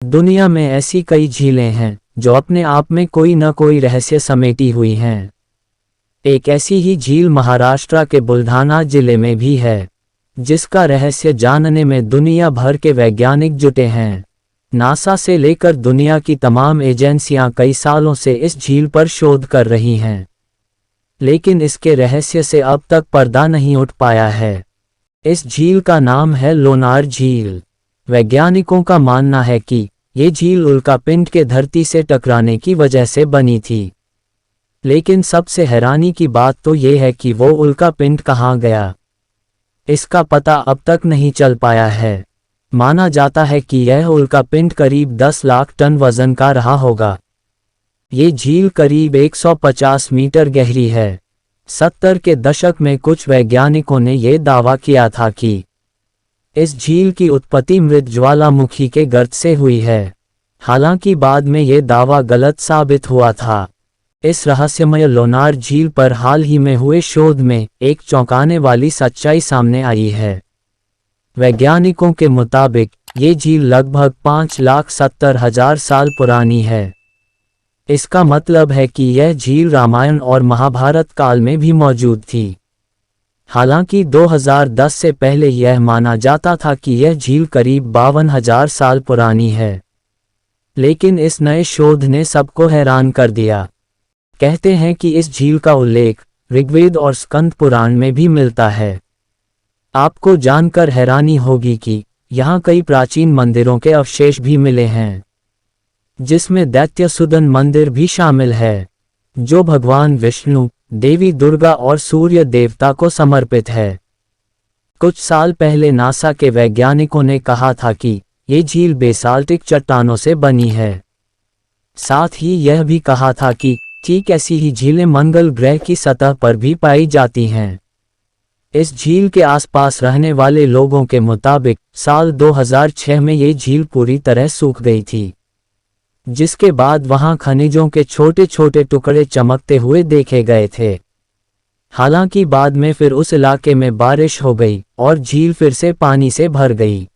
दुनिया में ऐसी कई झीलें हैं जो अपने आप में कोई न कोई रहस्य समेटी हुई हैं। एक ऐसी ही झील महाराष्ट्र के बुलढाना जिले में भी है, जिसका रहस्य जानने में दुनिया भर के वैज्ञानिक जुटे हैं। नासा से लेकर दुनिया की तमाम एजेंसियां कई सालों से इस झील पर शोध कर रही हैं, लेकिन इसके रहस्य से अब तक पर्दा नहीं उठ पाया है। इस झील का नाम है लोनार झील। वैज्ञानिकों का मानना है कि ये झील उल्कापिंड के धरती से टकराने की वजह से बनी थी, लेकिन सबसे हैरानी की बात तो ये है कि वो उल्कापिंड कहाँ गया, इसका पता अब तक नहीं चल पाया है। माना जाता है कि यह उल्कापिंड करीब 10 लाख टन वजन का रहा होगा। ये झील करीब 150 मीटर गहरी है। 70 के दशक में कुछ वैज्ञानिकों ने यह दावा किया था कि इस झील की उत्पत्ति मृत ज्वालामुखी के गर्त से हुई है। हालांकि बाद में यह दावा गलत साबित हुआ था। इस रहस्यमय लोनार झील पर हाल ही में हुए शोध में एक चौंकाने वाली सच्चाई सामने आई है। वैज्ञानिकों के मुताबिक ये झील लगभग 5,70,000 साल पुरानी है। इसका मतलब है कि यह झील रामायण और महाभारत काल में भी मौजूद थी। हालांकि 2010 से पहले यह माना जाता था कि यह झील करीब 52,000 साल पुरानी है, लेकिन इस नए शोध ने सबको हैरान कर दिया। कहते हैं कि इस झील का उल्लेख ऋग्वेद और स्कंद पुराण में भी मिलता है। आपको जानकर हैरानी होगी कि यहाँ कई प्राचीन मंदिरों के अवशेष भी मिले हैं, जिसमें दैत्यसुदन मंदिर भी शामिल है, जो भगवान विष्णु, देवी दुर्गा और सूर्य देवता को समर्पित है। कुछ साल पहले नासा के वैज्ञानिकों ने कहा था कि ये झील बेसाल्टिक चट्टानों से बनी है। साथ ही यह भी कहा था कि ठीक ऐसी ही झीलें मंगल ग्रह की सतह पर भी पाई जाती हैं। इस झील के आसपास रहने वाले लोगों के मुताबिक साल 2006 में ये झील पूरी तरह सूख गई थी, जिसके बाद वहां खनिजों के छोटे छोटे टुकड़े चमकते हुए देखे गए थे। हालांकि बाद में फिर उस इलाके में बारिश हो गई और झील फिर से पानी से भर गई।